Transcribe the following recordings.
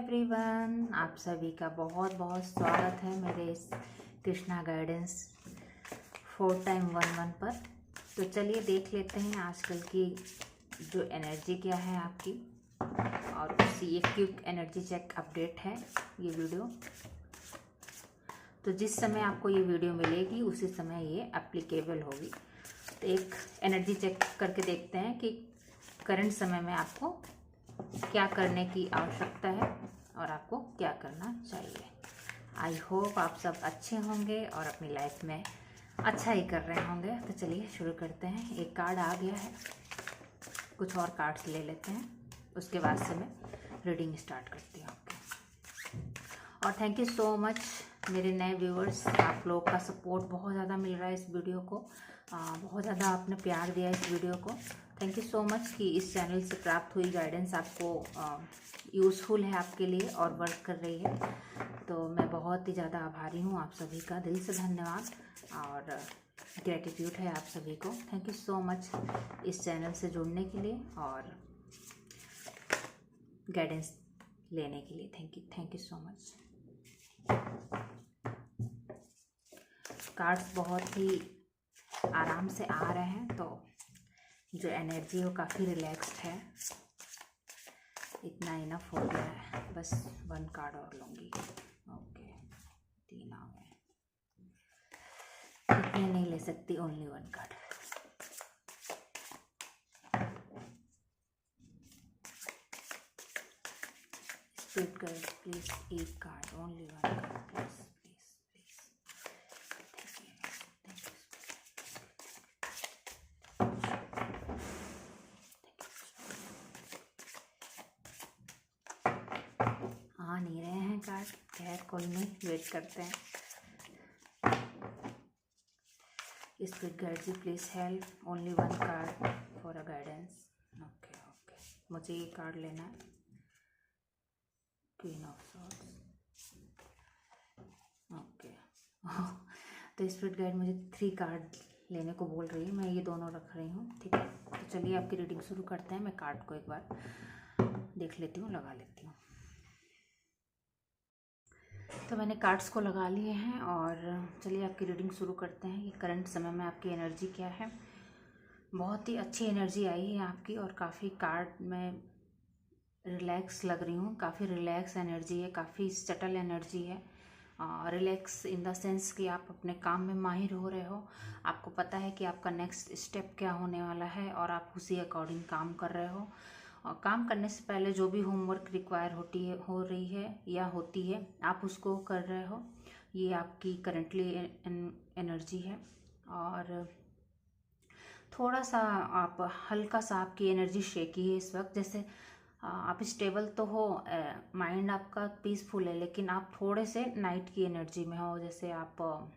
Everyone, आप सभी का बहुत बहुत स्वागत है मेरे इस कृष्णा गाइडेंस 4x11 पर। तो चलिए देख लेते हैं आजकल की जो एनर्जी क्या है आपकी, और उसी एक क्विक एनर्जी चेक अपडेट है ये वीडियो। तो जिस समय आपको ये वीडियो मिलेगी उसी समय ये एप्लीकेबल होगी। तो एक एनर्जी चेक करके देखते हैं कि करंट समय में आपको क्या करने की आवश्यकता है और आपको क्या करना चाहिए। आई होप आप सब अच्छे होंगे और अपनी लाइफ में अच्छा ही कर रहे होंगे। तो चलिए शुरू करते हैं। एक कार्ड आ गया है, कुछ और कार्ड्स ले लेते हैं, उसके बाद से मैं रीडिंग स्टार्ट करती हूँ आपके। और थैंक यू सो मच मेरे नए व्यूअर्स, आप लोग का सपोर्ट बहुत ज़्यादा मिल रहा है इस वीडियो को। बहुत ज़्यादा आपने प्यार दिया इस वीडियो को। थैंक यू सो मच कि इस चैनल से प्राप्त हुई गाइडेंस आपको यूज़फुल है आपके लिए और वर्क कर रही है। तो मैं बहुत ही ज़्यादा आभारी हूँ आप सभी का, दिल से धन्यवाद और ग्रेटिट्यूड है आप सभी को। थैंक यू सो मच इस चैनल से जुड़ने के लिए और गाइडेंस लेने के लिए। Thank you so much. Cards बहुत ही आराम से आ रहे हैं, तो जो एनर्जी है वो काफ़ी रिलैक्स्ड है। इतना इनफ हो गया है, बस वन कार्ड और लूँगी। ओके, 3 आ गए, इतने नहीं ले सकती, ओनली वन कार्ड। स्प्लिट कर प्लीज, एक card, only one card please. आ नहीं रहे हैं कार्ड, खैर कोई नहीं, वेट करते हैं। Spirit guide ji please help, only one card for a guidance. Okay, मुझे ये कार्ड लेना है, क्वीन ऑफ सॉर्ड्स। ओके तो स्पिरिट गाइड मुझे 3 कार्ड लेने को बोल रही है, मैं ये दोनों रख रही हूँ, ठीक है। तो चलिए आपकी रीडिंग शुरू करते हैं। मैं कार्ड को एक बार देख लेती हूँ, लगा लेती हूँ। तो मैंने कार्ड्स को लगा लिए हैं और चलिए आपकी रीडिंग शुरू करते हैं। ये करंट समय में आपकी एनर्जी क्या है। बहुत ही अच्छी एनर्जी आई है आपकी और काफ़ी कार्ड में रिलैक्स लग रही हूँ। काफ़ी रिलैक्स एनर्जी है, काफ़ी सटल एनर्जी है। रिलैक्स इन द सेंस कि आप अपने काम में माहिर हो रहे हो, आपको पता है कि आपका नेक्स्ट स्टेप क्या होने वाला है और आप उसी अकॉर्डिंग काम कर रहे हो। और काम करने से पहले जो भी होमवर्क रिक्वायर हो रही है या होती है, आप उसको कर रहे हो। ये आपकी करंटली एनर्जी है। और थोड़ा सा आप हल्का सा आपकी एनर्जी शेकी है इस वक्त। जैसे आप स्टेबल तो हो, माइंड आपका पीसफुल है, लेकिन आप थोड़े से नाइट की एनर्जी में हो। जैसे आप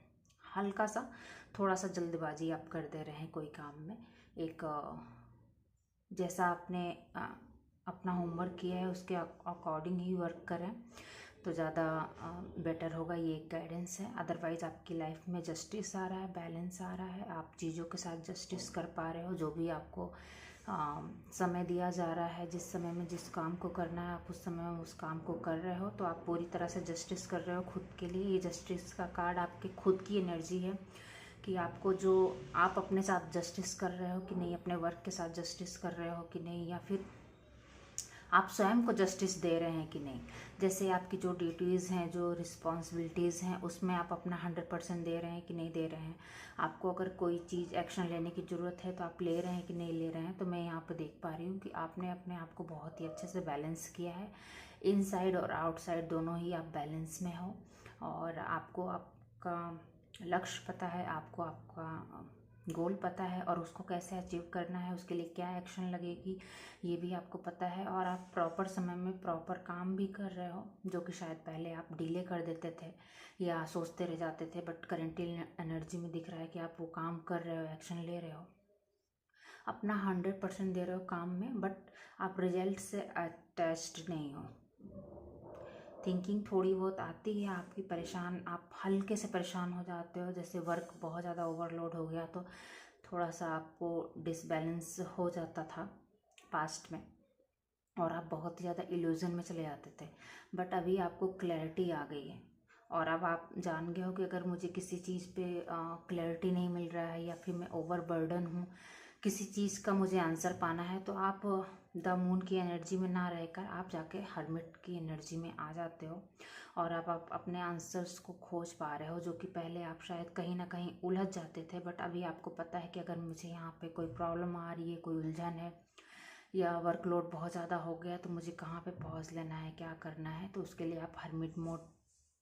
हल्का सा थोड़ा सा जल्दबाजी आप कर दे रहे हैं कोई काम में। एक जैसा आपने अपना होमवर्क किया है उसके अकॉर्डिंग ही वर्क करें तो ज़्यादा बेटर होगा। ये एक गाइडेंस है। अदरवाइज़ आपकी लाइफ में जस्टिस आ रहा है, बैलेंस आ रहा है, आप चीज़ों के साथ जस्टिस कर पा रहे हो। जो भी आपको समय दिया जा रहा है, जिस समय में जिस काम को करना है आप उस समय में उस काम को कर रहे हो, तो आप पूरी तरह से जस्टिस कर रहे हो खुद के लिए। ये जस्टिस का कार्ड आपके खुद की एनर्जी है कि आपको जो आप अपने साथ जस्टिस कर रहे हो कि नहीं, अपने वर्क के साथ जस्टिस कर रहे हो कि नहीं, या फिर आप स्वयं को जस्टिस दे रहे हैं कि नहीं। जैसे आपकी जो ड्यूटीज़ हैं, जो रिस्पॉन्सिबिलिटीज़ हैं, उसमें आप अपना 100% दे रहे हैं कि नहीं दे रहे हैं। आपको अगर कोई चीज़ एक्शन लेने की ज़रूरत है तो आप ले रहे हैं कि नहीं ले रहे हैं। तो मैं यहाँ पर देख पा रही हूँ कि आपने अपने आप को बहुत ही अच्छे से बैलेंस किया है। इनसाइड और आउटसाइड दोनों ही आप बैलेंस में हो और आपको आपका लक्ष्य पता है, आपको आपका गोल पता है और उसको कैसे अचीव करना है, उसके लिए क्या एक्शन लगेगी ये भी आपको पता है। और आप प्रॉपर समय में प्रॉपर काम भी कर रहे हो, जो कि शायद पहले आप डिले कर देते थे या सोचते रह जाते थे। बट करेंटली एनर्जी में दिख रहा है कि आप वो काम कर रहे हो, एक्शन ले रहे हो, अपना 100% दे रहे हो काम में। बट आप रिजल्ट से अटैच्ड नहीं हो। थिंकिंग थोड़ी बहुत आती है आपकी, परेशान, आप हल्के से परेशान हो जाते हो। जैसे वर्क बहुत ज़्यादा ओवरलोड हो गया तो थोड़ा सा आपको डिसबैलेंस हो जाता था पास्ट में। और आप बहुत ज़्यादा इल्यूजन में चले जाते थे। बट अभी आपको क्लैरिटी आ गई है और अब आप जान गए हो कि अगर मुझे किसी चीज़ पे क्लैरिटी नहीं मिल रहा है या फिर मैं ओवर बर्डन हूँ, किसी चीज़ का मुझे आंसर पाना है, तो आप द मून की एनर्जी में ना रहकर आप जाके हर्मिट की एनर्जी में आ जाते हो और अब आप अपने आंसर्स को खोज पा रहे हो, जो कि पहले आप शायद कहीं ना कहीं उलझ जाते थे। बट अभी आपको पता है कि अगर मुझे यहाँ पे कोई प्रॉब्लम आ रही है, कोई उलझन है या वर्कलोड बहुत ज़्यादा हो गया, तो मुझे कहाँ पे पॉज लेना है, क्या करना है, तो उसके लिए आप हर्मिट मोड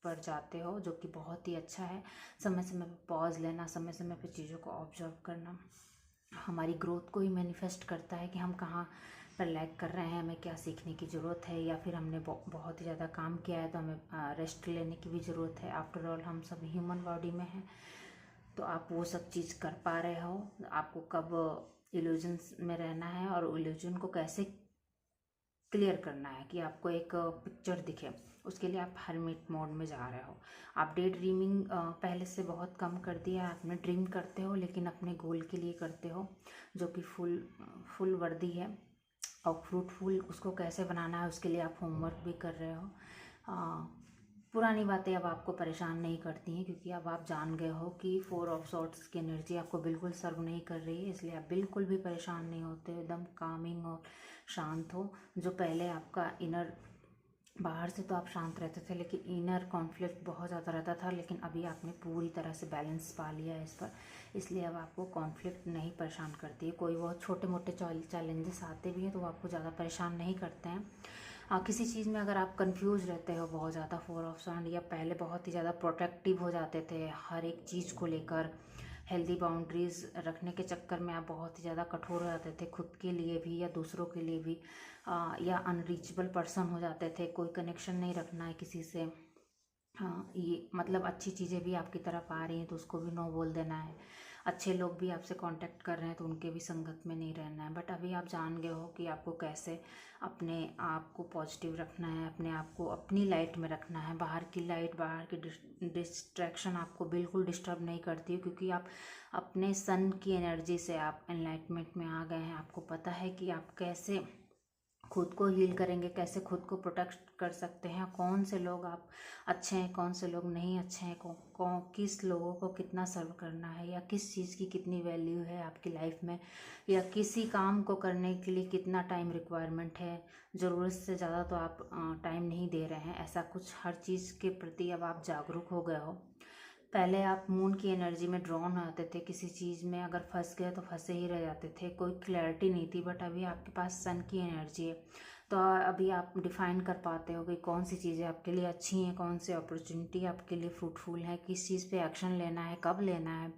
पर जाते हो, जो कि बहुत ही अच्छा है। समय समय पर पॉज लेना, समय समय पर चीज़ों को ऑब्जर्व करना हमारी ग्रोथ को ही मैनिफेस्ट करता है कि हम कहाँ पर लैग कर रहे हैं, हमें क्या सीखने की ज़रूरत है, या फिर हमने बहुत ही ज़्यादा काम किया है तो हमें रेस्ट लेने की भी ज़रूरत है। आफ्टर ऑल हम सब ह्यूमन बॉडी में हैं, तो आप वो सब चीज़ कर पा रहे हो। आपको कब इल्यूजन्स में रहना है और इल्यूजन को कैसे क्लियर करना है कि आपको एक पिक्चर दिखे, उसके लिए आप हर्मिट मोड में जा रहे हो। आप डे ड्रीमिंग पहले से बहुत कम कर दिया है। आपने ड्रीम करते हो लेकिन अपने गोल के लिए करते हो, जो कि फुल वर्दी है। और फ्रूटफुल उसको कैसे बनाना है उसके लिए आप होमवर्क भी कर रहे हो। पुरानी बातें अब आपको परेशान नहीं करती हैं, क्योंकि अब आप जान गए हो कि 4 ऑफ सॉर्ट्स की एनर्जी आपको बिल्कुल सर्व नहीं कर रही है, इसलिए आप बिल्कुल भी परेशान नहीं होते, एकदम कामिंग और शांत हो। जो पहले आपका इनर, बाहर से तो आप शांत रहते थे लेकिन इनर कॉन्फ्लिक्ट बहुत ज़्यादा रहता था, लेकिन अभी आपने पूरी तरह से बैलेंस पा लिया है इस पर, इसलिए अब आपको कॉन्फ्लिक्ट नहीं परेशान करती है। कोई बहुत छोटे मोटे चैलेंजेस आते भी हैं तो वो आपको ज़्यादा परेशान नहीं करते हैं। किसी चीज़ में अगर आप कंफ्यूज रहते हो बहुत ज़्यादा 4 ऑफ सॉर्ड, या पहले बहुत ही ज़्यादा प्रोटेक्टिव हो जाते थे हर एक चीज़ को लेकर, हेल्दी बाउंड्रीज रखने के चक्कर में आप बहुत ही ज़्यादा कठोर हो जाते थे, खुद के लिए भी या दूसरों के लिए भी, या अनरीचेबल पर्सन हो जाते थे, कोई कनेक्शन नहीं रखना है किसी से। हाँ, ये मतलब अच्छी चीज़ें भी आपकी तरफ आ रही हैं तो उसको भी नो बोल देना है, अच्छे लोग भी आपसे कांटेक्ट कर रहे हैं तो उनके भी संगत में नहीं रहना है। बट अभी आप जान गए हो कि आपको कैसे अपने आप को पॉजिटिव रखना है, अपने आप को अपनी लाइट में रखना है। बाहर की लाइट, बाहर की डिस्ट्रैक्शन आपको बिल्कुल डिस्टर्ब नहीं करती है, क्योंकि आप अपने सन की एनर्जी से आप एनलाइटमेंट में आ गए हैं। आपको पता है कि आप कैसे खुद को हील करेंगे, कैसे खुद को प्रोटेक्ट कर सकते हैं, कौन से लोग आप अच्छे हैं, कौन से लोग नहीं अच्छे हैं, किस लोगों को कितना सर्व करना है, या किस चीज़ की कितनी वैल्यू है आपकी लाइफ में, या किसी काम को करने के लिए कितना टाइम रिक्वायरमेंट है। ज़रूरत से ज़्यादा तो आप टाइम नहीं दे रहे हैं, ऐसा कुछ हर चीज़ के प्रति अब आप जागरूक हो गए हो। पहले आप मून की एनर्जी में ड्रॉन हो जाते थे, किसी चीज़ में अगर फंस गए तो फंसे ही रह जाते थे, कोई क्लैरिटी नहीं थी। बट अभी आपके पास सन की एनर्जी है, तो अभी आप डिफाइन कर पाते हो कि कौन सी चीज़ें आपके लिए अच्छी हैं, कौन सी अपॉर्चुनिटी आपके लिए फ्रूटफुल है, किस चीज़ पे एक्शन लेना है, कब लेना है,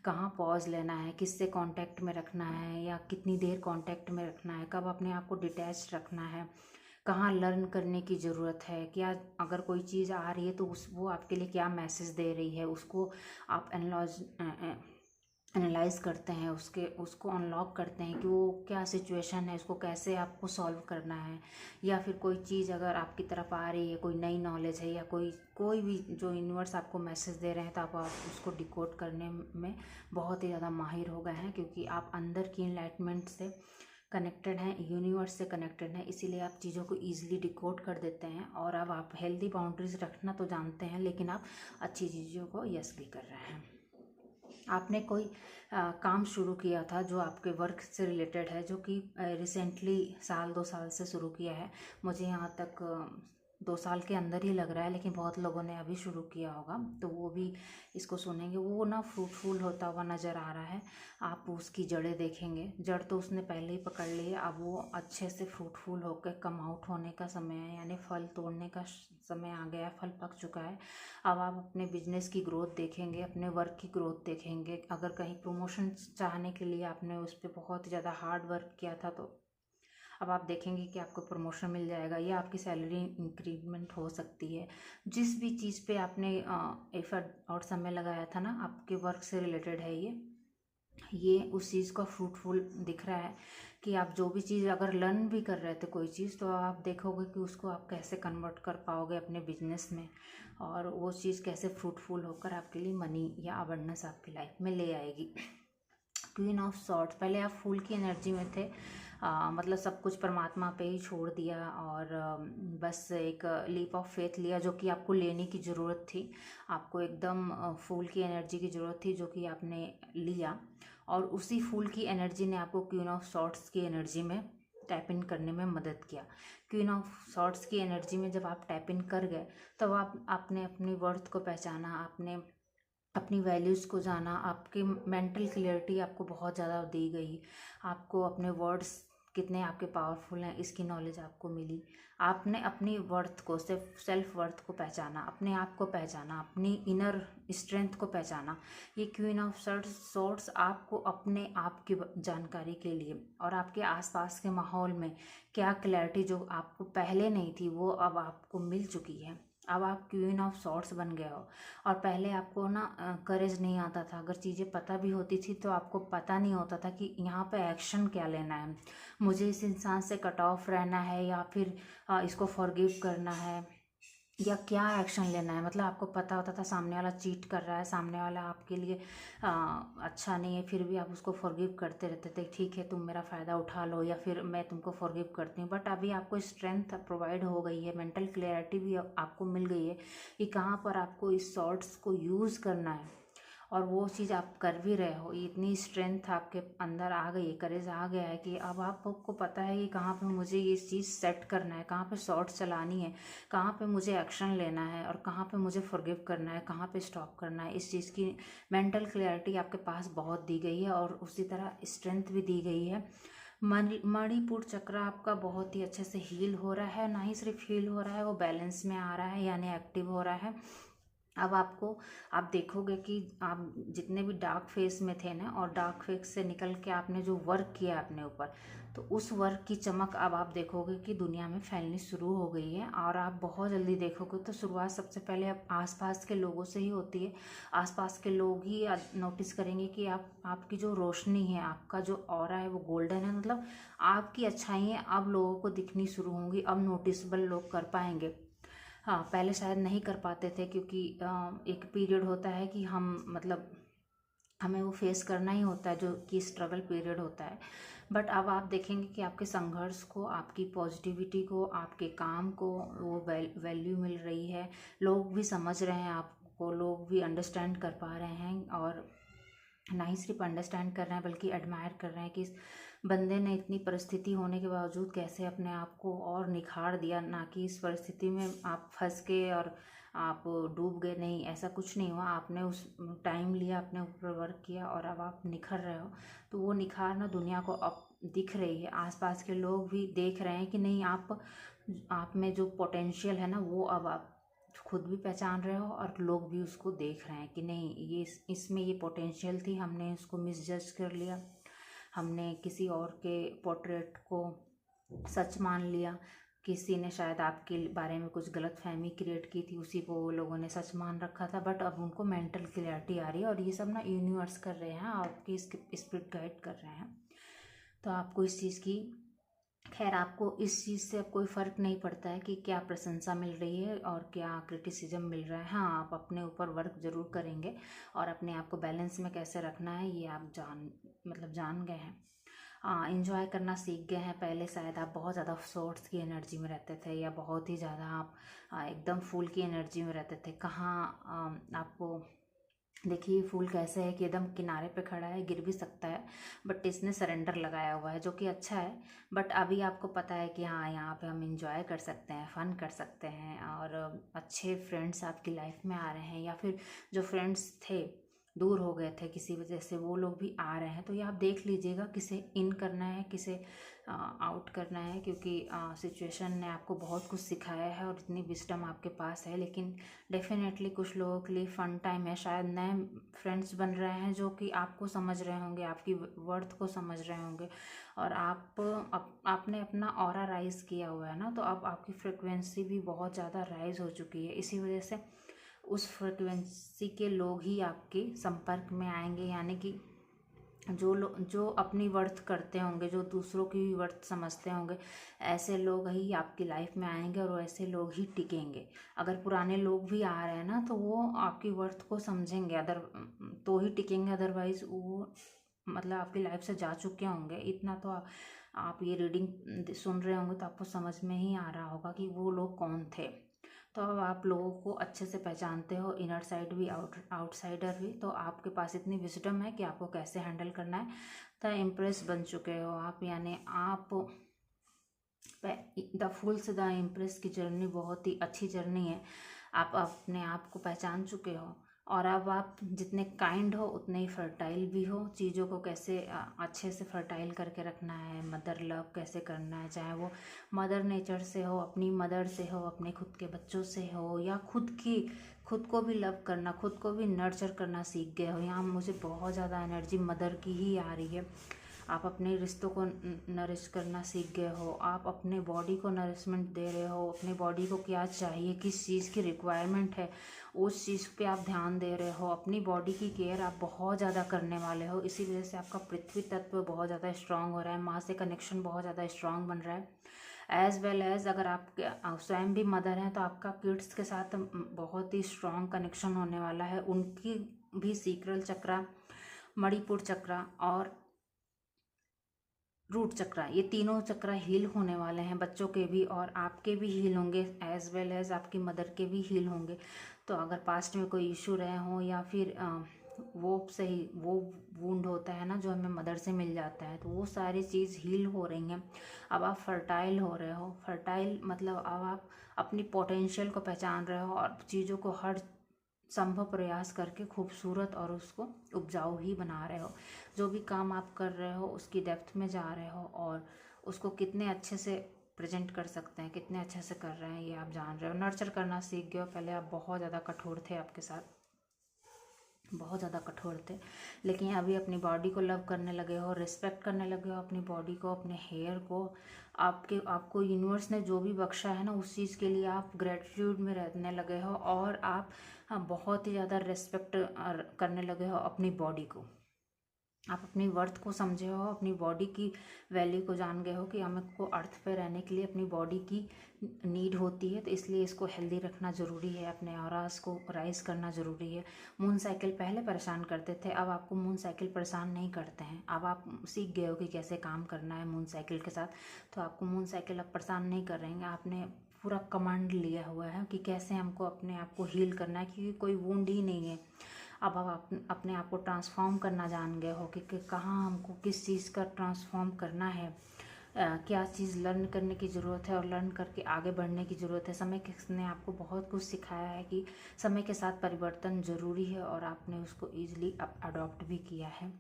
कहाँ पॉज लेना है, किससे कांटेक्ट में रखना है या कितनी देर कांटेक्ट में रखना है, कब अपने आप को डिटैच रखना है, कहाँ लर्न करने की ज़रूरत है, क्या अगर कोई चीज़ आ रही है तो वो आपके लिए क्या मैसेज दे रही है, उसको आप एनालाइज करते हैं, उसको अनलॉक करते हैं कि वो क्या सिचुएशन है, उसको कैसे आपको सॉल्व करना है। या फिर कोई चीज़ अगर आपकी तरफ आ रही है, कोई नई नॉलेज है या कोई भी जो यूनिवर्स आपको मैसेज दे रहे हैं, तो आप उसको डिकोड करने में बहुत ही ज़्यादा माहिर हो गए हैं, क्योंकि आप अंदर की इनलाइटमेंट से कनेक्टेड हैं, यूनिवर्स से कनेक्टेड हैं, इसीलिए आप चीज़ों को ईजिली डिकोड कर देते हैं। और अब आप हेल्दी बाउंड्रीज रखना तो जानते हैं, लेकिन आप अच्छी चीज़ों को यस भी कर रहे हैं। आपने कोई काम शुरू किया था जो आपके वर्क से रिलेटेड है, जो कि रिसेंटली 1-2 साल से शुरू किया है, मुझे यहाँ तक 2 साल के अंदर ही लग रहा है, लेकिन बहुत लोगों ने अभी शुरू किया होगा, तो वो भी इसको सुनेंगे। वो ना फ्रूटफुल होता हुआ नज़र आ रहा है, आप उसकी जड़ें देखेंगे, जड़ तो उसने पहले ही पकड़ ली है, अब वो अच्छे से फ्रूटफुल होकर कम आउट होने का समय है, यानी फल तोड़ने का समय आ गया, फल पक चुका है। अब आप अपने बिजनेस की ग्रोथ देखेंगे, अपने वर्क की ग्रोथ देखेंगे। अगर कहीं प्रमोशन चाहने के लिए आपने उस पर बहुत ज़्यादा हार्ड वर्क किया था, तो अब आप देखेंगे कि आपको प्रमोशन मिल जाएगा या आपकी सैलरी इंक्रीमेंट हो सकती है। जिस भी चीज़ पे आपने एफर्ट और समय लगाया था ना, आपके वर्क से रिलेटेड है ये उस चीज़ का फ्रूटफुल दिख रहा है कि आप जो भी चीज़ अगर लर्न भी कर रहे थे कोई चीज़, तो आप देखोगे कि उसको आप कैसे कन्वर्ट कर पाओगे अपने बिजनेस में, और वो चीज़ कैसे फ्रूटफुल होकर आपके लिए मनी या अबंडेंस आपकी लाइफ में ले आएगी। क्वीन ऑफ सॉर्ड्स, पहले आप फूल की एनर्जी में थे, मतलब सब कुछ परमात्मा पे ही छोड़ दिया और बस एक लीप ऑफ फेथ लिया जो कि आपको लेने की ज़रूरत थी। आपको एकदम फूल की एनर्जी की ज़रूरत थी जो कि आपने लिया, और उसी फूल की एनर्जी ने आपको क्वीन ऑफ सॉर्ड्स की एनर्जी में टैप इन करने में मदद किया। क्वीन ऑफ सॉर्ड्स की एनर्जी में जब आप टैप इन कर गए तब आपने अपनी वर्थ को पहचाना, आपने अपनी वैल्यूज़ को जाना, आपकी मेंटल क्लियरिटी आपको बहुत ज़्यादा दी गई, आपको अपने वर्ड्स कितने आपके पावरफुल हैं इसकी नॉलेज आपको मिली। आपने अपनी वर्थ को, सेल्फ वर्थ को पहचाना, अपने आप को पहचाना, अपनी इनर स्ट्रेंथ को पहचाना। ये क्वीन ऑफ सॉर्ड्स आपको अपने आप की जानकारी के लिए और आपके आसपास के माहौल में क्या क्लैरिटी जो आपको पहले नहीं थी वो अब आपको मिल चुकी है। अब आप क्वीन ऑफ सॉर्ड्स बन गए हो। और पहले आपको ना करेज नहीं आता था, अगर चीज़ें पता भी होती थी तो आपको पता नहीं होता था कि यहाँ पे एक्शन क्या लेना है, मुझे इस इंसान से कट ऑफ रहना है या फिर इसको फॉरगिव करना है या क्या एक्शन लेना है। मतलब आपको पता होता था सामने वाला चीट कर रहा है, सामने वाला आपके लिए अच्छा नहीं है, फिर भी आप उसको फॉरगिव करते रहते थे, ठीक है तुम मेरा फ़ायदा उठा लो या फिर मैं तुमको फॉरगिव करती हूँ। बट अभी आपको स्ट्रेंथ प्रोवाइड हो गई है, मेंटल क्लियरिटी भी आपको मिल गई है कि कहाँ पर आपको इस सॉर्ट्स को यूज़ करना है, और वो चीज़ आप कर भी रहे हो। इतनी स्ट्रेंथ आपके अंदर आ गई है, करेज आ गया है कि अब आपको पता है कि कहाँ पे मुझे ये चीज़ सेट करना है, कहाँ पे शॉर्ट चलानी है, कहाँ पे मुझे एक्शन लेना है और कहाँ पे मुझे फॉरगिव करना है, कहाँ पे स्टॉप करना है। इस चीज़ की मेंटल क्लियरिटी आपके पास बहुत दी गई है और उसी तरह स्ट्रेंथ भी दी गई है। मणिपुर चक्र आपका बहुत ही अच्छे से हील हो रहा है, ना ही सिर्फ हील हो रहा है, वो बैलेंस में आ रहा है यानी एक्टिव हो रहा है। अब आप देखोगे कि आप जितने भी डार्क फेस में थे ना, और डार्क फेस से निकल के आपने जो वर्क किया अपने ऊपर, तो उस वर्क की चमक अब आप देखोगे कि दुनिया में फैलनी शुरू हो गई है। और आप बहुत जल्दी देखोगे तो शुरुआत सबसे पहले आप आसपास के लोगों से ही होती है। आसपास के लोग ही नोटिस करेंगे कि आपकी जो रोशनी है, आपका जो ऑरा है वो गोल्डन है, मतलब आपकी अच्छाइयाँ अब लोगों को दिखनी शुरू होंगी, अब नोटिसबल लोग कर पाएंगे। हाँ, पहले शायद नहीं कर पाते थे क्योंकि एक पीरियड होता है कि हम मतलब हमें वो फेस करना ही होता है जो कि स्ट्रगल पीरियड होता है। बट अब आप देखेंगे कि आपके संघर्ष को, आपकी पॉजिटिविटी को, आपके काम को वो वैल्यू मिल रही है। लोग भी समझ रहे हैं आपको, लोग भी अंडरस्टैंड कर पा रहे हैं, और ना ही सिर्फ अंडरस्टैंड कर रहे हैं बल्कि एडमायर कर रहे हैं कि इस बंदे ने इतनी परिस्थिति होने के बावजूद कैसे अपने आप को और निखार दिया। ना कि इस परिस्थिति में आप फंस के और आप डूब गए, नहीं, ऐसा कुछ नहीं हुआ। आपने उस टाइम लिया, अपने ऊपर वर्क किया और अब आप निखर रहे हो। तो वो निखार ना दुनिया को अब दिख रही है, आसपास के लोग भी देख रहे हैं कि नहीं, आप में जो पोटेंशियल है ना वो अब आप खुद भी पहचान रहे हो और लोग भी उसको देख रहे हैं कि नहीं, ये इसमें ये पोटेंशियल थी, हमने उसको मिसजज कर लिया, हमने किसी और के पोर्ट्रेट को सच मान लिया, किसी ने शायद आपके बारे में कुछ गलत फहमी क्रिएट की थी, उसी को वो लोगों ने सच मान रखा था। बट अब उनको मेंटल क्लियरिटी आ रही है और ये सब ना यूनिवर्स कर रहे हैं, आपकी स्पिरिट गाइड कर रहे हैं। तो आपको इस चीज़ की, खैर आपको इस चीज़ से अब कोई फ़र्क नहीं पड़ता है कि क्या प्रशंसा मिल रही है और क्या क्रिटिसिज्म मिल रहा है। हाँ, आप अपने ऊपर वर्क ज़रूर करेंगे और अपने आप को बैलेंस में कैसे रखना है ये आप जान गए हैं, इंजॉय करना सीख गए हैं। पहले शायद आप बहुत ज़्यादा सॉर्ट्स की एनर्जी में रहते थे या बहुत ही ज़्यादा आप एकदम फूल की एनर्जी में रहते थे। कहाँ आपको देखिए फूल कैसे है कि एकदम किनारे पे खड़ा है, गिर भी सकता है, बट इसने सरेंडर लगाया हुआ है जो कि अच्छा है। बट अभी आपको पता है कि हाँ, यहाँ पे हम इंजॉय कर सकते हैं, फ़न कर सकते हैं, और अच्छे फ्रेंड्स आपकी लाइफ में आ रहे हैं, या फिर जो फ्रेंड्स थे दूर हो गए थे किसी वजह से वो लोग भी आ रहे हैं। तो ये आप देख लीजिएगा किसे इन करना है, किसे आउट करना है, क्योंकि सिचुएशन ने आपको बहुत कुछ सिखाया है और इतनी विजडम आपके पास है। लेकिन डेफिनेटली कुछ लोगों के लिए फ़न टाइम है, शायद नए फ्रेंड्स बन रहे हैं जो कि आपको समझ रहे होंगे, आपकी वर्थ को समझ रहे होंगे, और आपने अपना ऑरा राइज किया हुआ है ना, तो अब आपकी फ्रिक्वेंसी भी बहुत ज़्यादा राइज हो चुकी है। इसी वजह से उस फ्रिक्वेंसी के लोग ही आपके संपर्क में आएंगे, यानी कि जो अपनी वर्थ करते होंगे, जो दूसरों की भी वर्थ समझते होंगे, ऐसे लोग ही आपकी लाइफ में आएंगे और ऐसे लोग ही टिकेंगे। अगर पुराने लोग भी आ रहे हैं ना तो वो आपकी वर्थ को समझेंगे, तो ही टिकेंगे, अदरवाइज वो मतलब आपकी लाइफ से जा चुके होंगे, इतना तो आप ये रीडिंग सुन रहे होंगे तो आपको समझ में ही आ रहा होगा कि वो लोग कौन थे। तो अब आप लोगों को अच्छे से पहचानते हो, इनर साइड भी आउटसाइडर भी। तो आपके पास इतनी विजडम है कि आपको कैसे हैंडल करना है। द इम्प्रेस बन चुके हो आप, यानी आप द फूल से द इम्प्रेस की जर्नी बहुत ही अच्छी जर्नी है। आप अपने आप को पहचान चुके हो और अब आप जितने काइंड हो उतने ही फर्टाइल भी हो। चीज़ों को कैसे अच्छे से फर्टाइल करके रखना है, मदर लव कैसे करना है, चाहे वो मदर नेचर से हो, अपनी मदर से हो, अपने खुद के बच्चों से हो, या खुद को भी लव करना, खुद को भी नर्चर करना सीख गए हो। यहाँ मुझे बहुत ज़्यादा एनर्जी मदर की ही आ रही है। आप अपने रिश्तों को नरिश करना सीख गए हो, आप अपने बॉडी को नरिशमेंट दे रहे हो, अपने बॉडी को क्या चाहिए, किस चीज़ की रिक्वायरमेंट है, उस चीज़ पे आप ध्यान दे रहे हो। अपनी बॉडी की केयर आप बहुत ज़्यादा करने वाले हो। इसी वजह से आपका पृथ्वी तत्व बहुत ज़्यादा स्ट्रांग हो रहा है, माँ से कनेक्शन बहुत ज़्यादा स्ट्रांग बन रहा है। एज वेल एज अगर आप स्वयं भी मदर हैं तो आपका किड्स के साथ बहुत ही स्ट्रांग कनेक्शन होने वाला है। उनकी भी सीक्रल चक्रा, मणिपुर चक्रा और रूट चक्रा, ये तीनों चक्रा हील होने वाले हैं। बच्चों के भी और आपके भी हील होंगे, एज वेल एज आपकी मदर के भी हील होंगे। तो अगर पास्ट में कोई इशू रहे हों या फिर वो वुंड होता है ना जो हमें मदर से मिल जाता है, तो वो सारी चीज़ हील हो रही हैं। अब आप फर्टाइल हो रहे हो। फर्टाइल मतलब अब आप अपनी पोटेंशियल को पहचान रहे हो और चीज़ों को हर संभव प्रयास करके खूबसूरत और उसको उपजाऊ ही बना रहे हो। जो भी काम आप कर रहे हो उसकी डेप्थ में जा रहे हो और उसको कितने अच्छे से प्रेजेंट कर सकते हैं, कितने अच्छे से कर रहे हैं, ये आप जान रहे हो। नर्चर करना सीख गए हो। पहले आप बहुत ज़्यादा कठोर थे, आपके साथ बहुत ज़्यादा कठोर थे, लेकिन अभी अपनी बॉडी को लव करने लगे हो, रिस्पेक्ट करने लगे हो अपनी बॉडी को, अपने हेयर को। आपको यूनिवर्स ने जो भी बख्शा है ना उस चीज़ के लिए आप ग्रेटिट्यूड में रहने लगे हो और आप बहुत ही ज़्यादा रिस्पेक्ट करने लगे हो अपनी बॉडी को। आप अपनी वर्थ को समझे हो, अपनी बॉडी की वैल्यू को जान गए हो कि हमको अर्थ पे रहने के लिए अपनी बॉडी की नीड होती है, तो इसलिए इसको हेल्दी रखना ज़रूरी है, अपने ऑरास को राइज करना ज़रूरी है। मून साइकिल पहले परेशान करते थे, अब आपको मून साइकिल परेशान नहीं करते हैं। अब आप सीख गए हो कि कैसे काम करना है मून साइकिल के साथ, तो आपको मून साइकिल अब परेशान नहीं कर रहे हैं। आपने पूरा कमांड लिया हुआ है कि कैसे हमको अपने आप को हील करना है, क्योंकि कोई वुंड ही नहीं है। अब आप अपने आप को ट्रांसफॉर्म करना जान गए हो कि कहाँ हमको किस चीज़ का ट्रांसफॉर्म करना है, क्या चीज़ लर्न करने की ज़रूरत है और लर्न करके आगे बढ़ने की ज़रूरत है। समय ने आपको बहुत कुछ सिखाया है कि समय के साथ परिवर्तन ज़रूरी है और आपने उसको ईजिली अडॉप्ट भी किया है।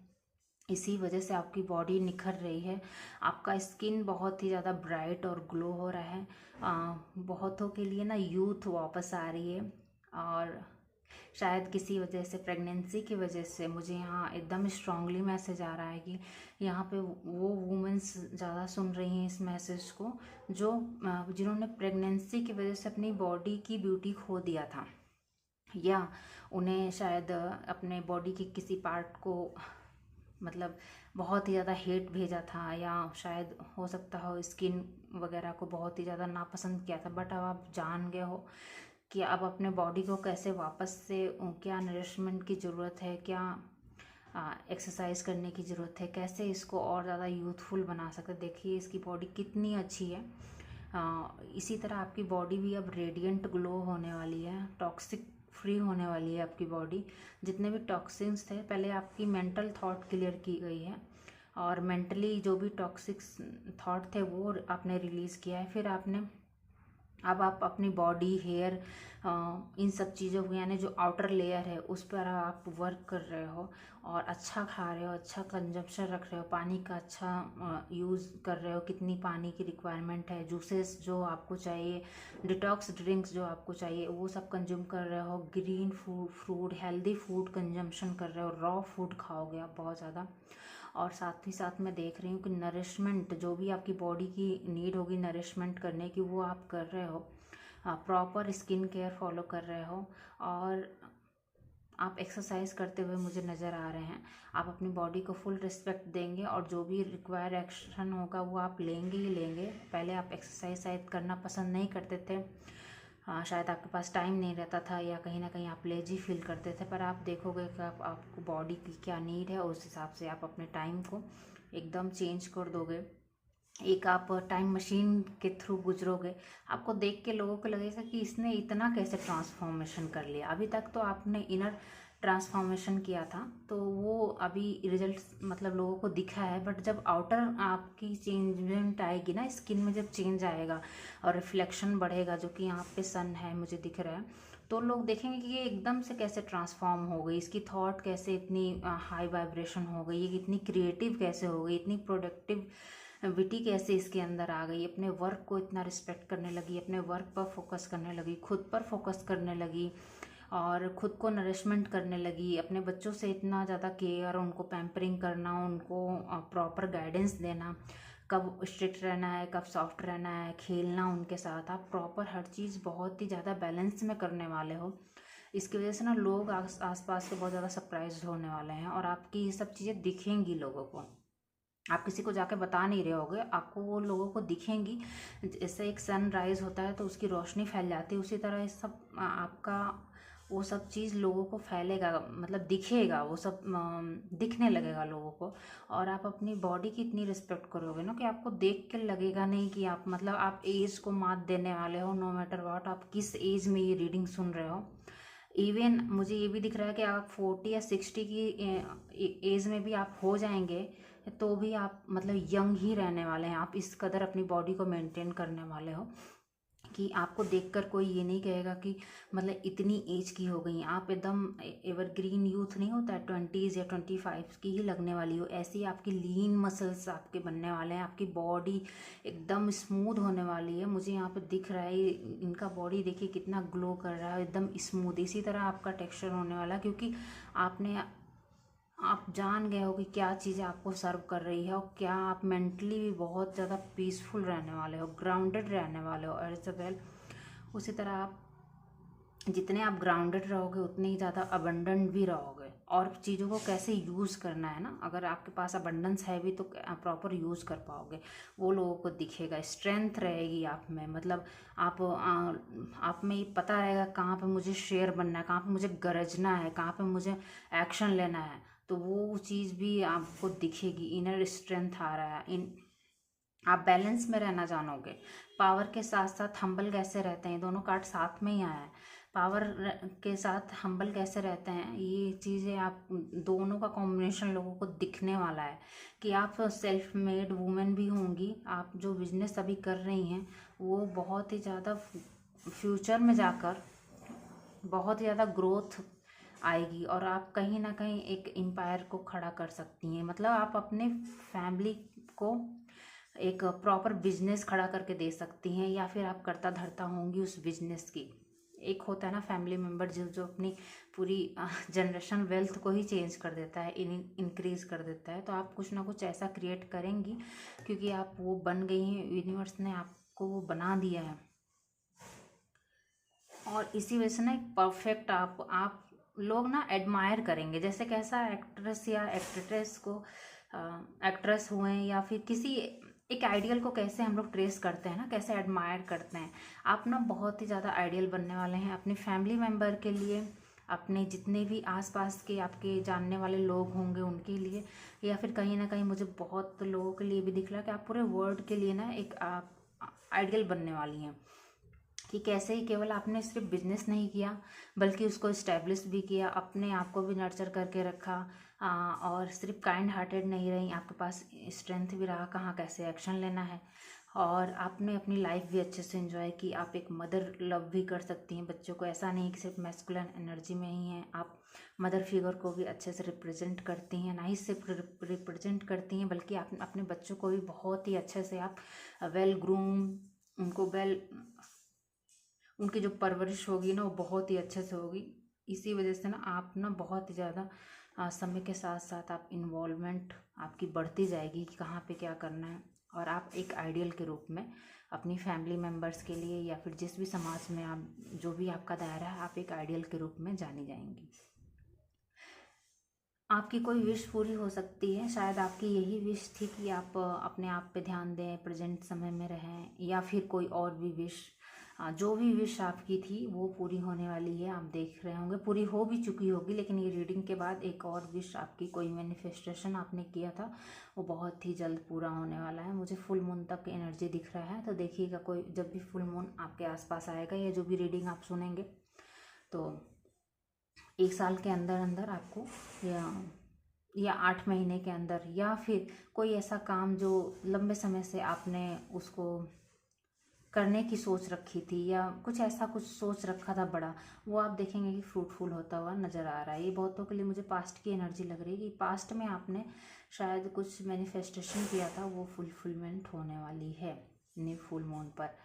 इसी वजह से आपकी बॉडी निखर रही है, आपका स्किन बहुत ही ज़्यादा ब्राइट और ग्लो हो रहा है। बहुतों के लिए ना यूथ वापस आ रही है और शायद किसी वजह से, प्रेगनेंसी की वजह से, मुझे यहाँ एकदम स्ट्रांगली मैसेज आ रहा है कि यहाँ पे वो वुमेंस ज़्यादा सुन रही हैं इस मैसेज को जो जिन्होंने प्रेगनेंसी की वजह से अपनी बॉडी की ब्यूटी खो दिया था, या उन्हें शायद अपने बॉडी के किसी पार्ट को मतलब बहुत ही ज़्यादा हेट भेजा था, या शायद हो सकता हो स्किन वगैरह को बहुत ही ज़्यादा नापसंद किया था। बट अब आप जान गए हो कि अब अपने बॉडी को कैसे वापस से, क्या नरिशमेंट की ज़रूरत है, क्या एक्सरसाइज करने की ज़रूरत है, कैसे इसको और ज़्यादा यूथफुल बना सकते। देखिए इसकी बॉडी कितनी अच्छी है। इसी तरह आपकी बॉडी भी अब रेडिएंट ग्लो होने वाली है, टॉक्सिक फ्री होने वाली है आपकी बॉडी। जितने भी टॉक्सिन्स थे, पहले आपकी मेंटल थॉट क्लियर की गई है और मेंटली जो भी टॉक्सिक थॉट थे वो आपने रिलीज़ किया है। फिर अब आप अपनी बॉडी, हेयर, इन सब चीज़ों को, यानी जो आउटर लेयर है उस पर आप वर्क कर रहे हो और अच्छा खा रहे हो, अच्छा कंजप्शन रख रहे हो, पानी का अच्छा यूज़ कर रहे हो, कितनी पानी की रिक्वायरमेंट है, जूसेस जो आपको चाहिए, डिटॉक्स ड्रिंक्स जो आपको चाहिए वो सब कंज्यूम कर रहे हो, green fruit healthy food consumption कर रहे हो, रॉ फूड खाओगे आप बहुत ज़्यादा। और साथ ही साथ मैं देख रही हूँ कि नरिशमेंट जो भी आपकी बॉडी की नीड होगी नरिशमेंट करने की, वो आप कर रहे हो। प्रॉपर स्किन केयर फॉलो कर रहे हो और आप एक्सरसाइज करते हुए मुझे नज़र आ रहे हैं। आप अपनी बॉडी को फुल रिस्पेक्ट देंगे और जो भी रिक्वायर एक्शन होगा वो आप लेंगे ही लेंगे। पहले आप एक्सरसाइज शायद करना पसंद नहीं करते थे, शायद आपके पास टाइम नहीं रहता था या कहीं ना कहीं आप लेजी फील करते थे, पर आप देखोगे कि आपको बॉडी की क्या नीड है, उस हिसाब से आप अपने टाइम को एकदम चेंज कर दोगे। एक आप टाइम मशीन के थ्रू गुजरोगे, आपको देख के लोगों को लगेगा कि इसने इतना कैसे ट्रांसफॉर्मेशन कर लिया। अभी तक तो आपने इनर ट्रांसफॉर्मेशन किया था, तो वो अभी रिजल्ट मतलब लोगों को दिखा है, बट जब आउटर आपकी चेंजमेंट आएगी ना, स्किन में जब चेंज आएगा और रिफ्लेक्शन बढ़ेगा, जो कि यहाँ पे सन है मुझे दिख रहा है, तो लोग देखेंगे कि ये एकदम से कैसे ट्रांसफॉर्म हो गई, इसकी थॉट कैसे इतनी हाई वाइब्रेशन हो गई, ये इतनी क्रिएटिव कैसे हो गई, इतनी प्रोडक्टिव विटी कैसे इसके अंदर आ गई, अपने वर्क को इतना रिस्पेक्ट करने लगी, अपने वर्क पर फोकस करने लगी, खुद पर फोकस करने लगी और खुद को नरिशमेंट करने लगी, अपने बच्चों से इतना ज़्यादा केयर, उनको पैम्परिंग करना, उनको प्रॉपर गाइडेंस देना, कब स्ट्रिक्ट रहना है, कब सॉफ्ट रहना है, खेलना उनके साथ, आप प्रॉपर हर चीज़ बहुत ही ज़्यादा बैलेंस में करने वाले हो। इसकी वजह से ना लोग आस पास के बहुत ज़्यादा सरप्राइज होने वाले हैं और आपकी ये सब चीज़ें दिखेंगी लोगों को। आप किसी को जाके बता नहीं रहे होगे, आपको वो लोगों को दिखेंगी। जैसे एक सनराइज होता है तो उसकी रोशनी फैल जाती है, उसी तरह ये सब आपका वो सब चीज़ लोगों को फैलेगा, मतलब दिखेगा, वो सब दिखने लगेगा लोगों को। और आप अपनी बॉडी की इतनी रिस्पेक्ट करोगे ना कि आपको देख के लगेगा नहीं कि आप मतलब आप एज को मात देने वाले हो। नो मैटर व्हाट, आप किस एज में ये रीडिंग सुन रहे हो। इवन मुझे ये भी दिख रहा है कि आप 40 या 60 की एज में भी आप हो जाएंगे तो भी आप मतलब यंग ही रहने वाले हैं। आप इस कदर अपनी बॉडी को मेंटेन करने वाले हो कि आपको देखकर कोई ये नहीं कहेगा कि मतलब इतनी एज की हो गई। आप एकदम एवरग्रीन यूथ नहीं होता है, 20s या 25 की ही लगने वाली हो। ऐसी आपकी लीन मसल्स आपके बनने वाले हैं, आपकी बॉडी एकदम स्मूथ होने वाली है। मुझे यहाँ पे दिख रहा है इनका बॉडी देखिए कितना ग्लो कर रहा है, एकदम स्मूथ। इसी तरह आपका टेक्सचर होने वाला है, क्योंकि आप जान गए हो कि क्या चीज़ें आपको सर्व कर रही है और क्या आप मेंटली भी बहुत ज़्यादा पीसफुल रहने वाले हो, ग्राउंडेड रहने वाले हो एज वेल। उसी तरह आप जितने आप ग्राउंडेड रहोगे उतने ही ज़्यादा अबंडेंट भी रहोगे। और चीज़ों को कैसे यूज़ करना है ना, अगर आपके पास अबंडेंस है भी तो प्रॉपर यूज़ कर पाओगे, वो लोगों को दिखेगा। स्ट्रेंथ रहेगी आप में, मतलब आप में ये पता रहेगा कहाँ पे मुझे शेर बनना है, कहाँ पे मुझे गरजना है, कहाँ पे मुझे एक्शन लेना है, तो वो चीज़ भी आपको दिखेगी। इनर स्ट्रेंथ आ रहा है, आप बैलेंस में रहना जानोगे। पावर के साथ साथ हम्बल कैसे रहते हैं, दोनों कार्ड साथ में ही आया है। पावर के साथ हम्बल कैसे रहते हैं, ये चीज़ें आप दोनों का कॉम्बिनेशन लोगों को दिखने वाला है कि आप सेल्फ मेड वुमेन भी होंगी। आप जो बिजनेस अभी कर रही हैं वो बहुत ही ज़्यादा फ्यूचर में जाकर बहुत ज़्यादा ग्रोथ आएगी और आप कहीं ना कहीं एक एम्पायर को खड़ा कर सकती हैं। मतलब आप अपने फैमिली को एक प्रॉपर बिजनेस खड़ा करके दे सकती हैं, या फिर आप करता धरता होंगी उस बिजनेस की। एक होता है ना फैमिली मेम्बर जो अपनी पूरी जनरेशन वेल्थ को ही चेंज कर देता है, इंक्रीज कर देता है। तो आप कुछ ना कुछ ऐसा क्रिएट करेंगी क्योंकि आप वो बन गई हैं, यूनिवर्स ने आपको वो बना दिया है। और इसी वजह से ना एक परफेक्ट आप लोग ना एडमायर करेंगे। जैसे कैसा एक्ट्रेस या एक्ट्रेस को एक्ट्रेस हुए या फिर किसी एक आइडियल को कैसे हम लोग ट्रेस करते हैं ना, कैसे एडमायर करते हैं, आप ना बहुत ही ज़्यादा आइडियल बनने वाले हैं अपनी फैमिली मेम्बर के लिए, अपने जितने भी आसपास के आपके जानने वाले लोग होंगे उनके लिए, या फिर कहीं ना कहीं मुझे बहुत लोगों के लिए भी दिख रहा है कि आप पूरे वर्ल्ड के लिए ना एक आइडियल बनने वाली हैं। कि कैसे ही केवल आपने सिर्फ बिजनेस नहीं किया बल्कि उसको इस्टेब्लिश भी किया, अपने आप को भी नर्चर करके रखा, और सिर्फ काइंड हार्टेड नहीं रही, आपके पास स्ट्रेंथ भी रहा कहाँ कैसे एक्शन लेना है। और आपने अपनी लाइफ भी अच्छे से एंजॉय की। आप एक मदर लव भी कर सकती हैं बच्चों को, ऐसा नहीं कि सिर्फ मैस्कुलिन एनर्जी में ही हैं आप, मदर फिगर को भी अच्छे से रिप्रेजेंट करती हैं। ना ही सिर्फ रिप्रेजेंट करती हैं बल्कि आप अपने बच्चों को भी बहुत ही अच्छे से आप वेल ग्रूम, उनको उनकी जो परवरिश होगी ना वो बहुत ही अच्छे से होगी। इसी वजह से ना आप ना बहुत ही ज़्यादा समय के साथ साथ आप इन्वॉल्वमेंट आपकी बढ़ती जाएगी कि कहाँ पे क्या करना है। और आप एक आइडियल के रूप में अपनी फैमिली मेम्बर्स के लिए या फिर जिस भी समाज में आप जो भी आपका दायरा है, आप एक आइडियल के रूप में जानी जाएंगी। आपकी कोई विश पूरी हो सकती है। शायद आपकी यही विश थी कि आप अपने आप पे ध्यान दें, प्रेजेंट समय में रहें, या फिर कोई और भी विश जो भी विश आपकी थी वो पूरी होने वाली है। आप देख रहे होंगे पूरी हो भी चुकी होगी, लेकिन ये रीडिंग के बाद एक और विश आपकी, कोई मैनिफेस्टेशन आपने किया था, वो बहुत ही जल्द पूरा होने वाला है। मुझे फुल मून तक एनर्जी दिख रहा है, तो देखिएगा कोई जब भी फुल मून आपके आसपास आएगा या जो भी रीडिंग आप सुनेंगे, तो 1 साल के अंदर अंदर आपको या 8 महीने के अंदर, या फिर कोई ऐसा काम जो लंबे समय से आपने उसको करने की सोच रखी थी या कुछ ऐसा कुछ सोच रखा था बड़ा, वो आप देखेंगे कि फ्रूटफुल होता हुआ नज़र आ रहा है। ये बहुतों के लिए मुझे पास्ट की एनर्जी लग रही है कि पास्ट में आपने शायद कुछ मैनिफेस्टेशन किया था, वो फुलफिलमेंट होने वाली है न्यू फुल मून पर।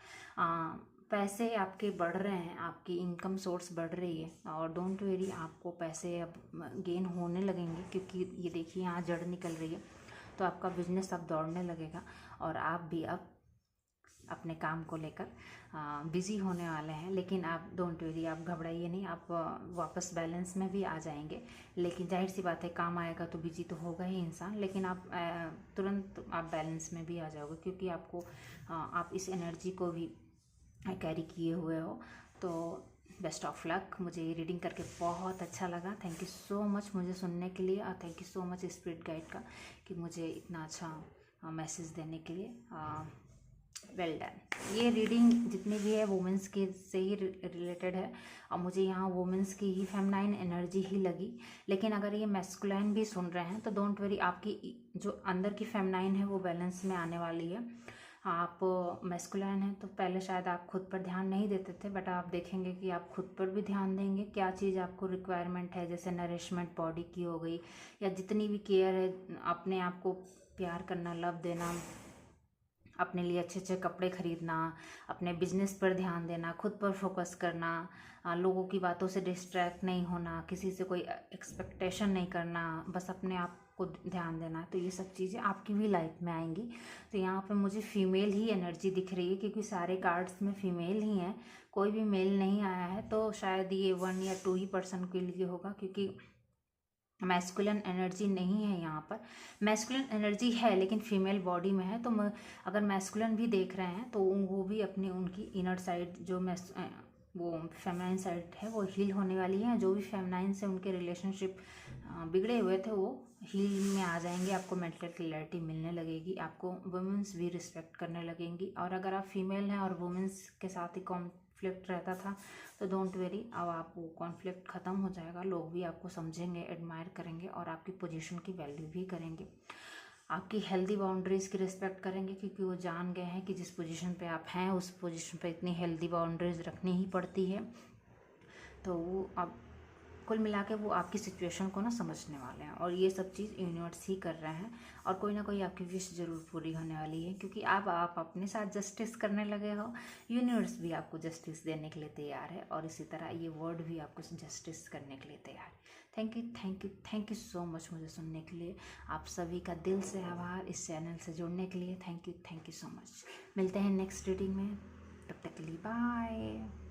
पैसे आपके बढ़ रहे हैं, आपकी इनकम सोर्स बढ़ रही है, और डोंट वेरी, आपको पैसे अब गेन होने लगेंगे, क्योंकि ये देखिए यहाँ जड़ निकल रही है, तो आपका बिजनेस अब दौड़ने लगेगा और आप भी अब अपने काम को लेकर बिज़ी होने वाले हैं। लेकिन आप डोंट वेरी, आप घबराइए नहीं, आप वापस बैलेंस में भी आ जाएंगे। लेकिन जाहिर सी बात है, काम आएगा तो बिजी तो होगा ही इंसान, लेकिन आप तुरंत आप बैलेंस में भी आ जाओगे, क्योंकि आपको आप इस एनर्जी को भी कैरी किए हुए हो। तो बेस्ट ऑफ लक। मुझे ये रीडिंग करके बहुत अच्छा लगा। थैंक यू सो मच मुझे सुनने के लिए, और thank you so much spirit guide का कि मुझे इतना अच्छा मैसेज देने के लिए। Well done. ये रीडिंग जितनी भी है वुमेंस के से ही रिलेटेड है, और मुझे यहाँ वुमेंस की ही फेमिनाइन एनर्जी ही लगी। लेकिन अगर ये मैस्कुलाइन भी सुन रहे हैं तो डोंट वरी, आपकी जो अंदर की फेमिनाइन है वो बैलेंस में आने वाली है। आप मैस्कुलाइन हैं तो पहले शायद आप खुद पर ध्यान नहीं देते थे, बट आप देखेंगे कि आप खुद पर भी ध्यान देंगे। क्या चीज़ आपको रिक्वायरमेंट है, जैसे नरिशमेंट बॉडी की हो गई, या जितनी भी केयर है, अपने आप को प्यार करना, लव देना, अपने लिए अच्छे अच्छे कपड़े खरीदना, अपने बिजनेस पर ध्यान देना, खुद पर फोकस करना, लोगों की बातों से डिस्ट्रैक्ट नहीं होना, किसी से कोई एक्सपेक्टेशन नहीं करना, बस अपने आप को ध्यान देना। तो ये सब चीज़ें आपकी भी लाइफ में आएंगी। तो यहाँ पे मुझे फीमेल ही एनर्जी दिख रही है, क्योंकि सारे कार्ड्स में फीमेल ही हैं, कोई भी मेल नहीं आया है। तो शायद ये 1 या 2 ही पर्सन के लिए होगा, क्योंकि मैस्कुलिन एनर्जी नहीं है यहाँ पर। मैस्कुलिन एनर्जी है लेकिन फीमेल बॉडी में है। तो अगर मैस्कुलिन भी देख रहे हैं तो वो भी अपनी उनकी इनर साइड जो वो फेमिनाइन साइड है वो हील होने वाली है। जो भी फेमिनाइन से उनके रिलेशनशिप बिगड़े हुए थे वो हील में आ जाएंगे। आपको मेंटल क्लैरिटी मिलने लगेगी, आपको वुमेन्स भी रिस्पेक्ट करने लगेंगी। और अगर आप फीमेल हैं और वुमेन्स के साथ ही कॉन्फ्लिक्ट रहता था तो डोंट वेरी, अब आप वो कॉन्फ्लिक्ट ख़त्म हो जाएगा। लोग भी आपको समझेंगे, एडमायर करेंगे, और आपकी पोजीशन की वैल्यू भी करेंगे। आपकी हेल्दी बाउंड्रीज़ की रिस्पेक्ट करेंगे, क्योंकि वो जान गए हैं कि जिस पोजीशन पे आप हैं उस पोजीशन पे इतनी हेल्दी बाउंड्रीज़ रखनी ही पड़ती है। तो वो अब कुल मिला के वो आपकी सिचुएशन को ना समझने वाले हैं, और ये सब चीज़ यूनिवर्स ही कर रहे हैं। और कोई ना कोई आपकी विश ज़रूर पूरी होने वाली है, क्योंकि अब आप अपने साथ जस्टिस करने लगे हो, यूनिवर्स भी आपको जस्टिस देने के लिए तैयार है, और इसी तरह ये वर्ड भी आपको जस्टिस करने के लिए तैयार है। Thank you, thank you, thank you so much मुझे सुनने के लिए। आप सभी का दिल से आभार इस चैनल से जुड़ने के लिए। Thank you so much. मिलते हैं नेक्स्ट रीडिंग में, तब तक के लिए बाय।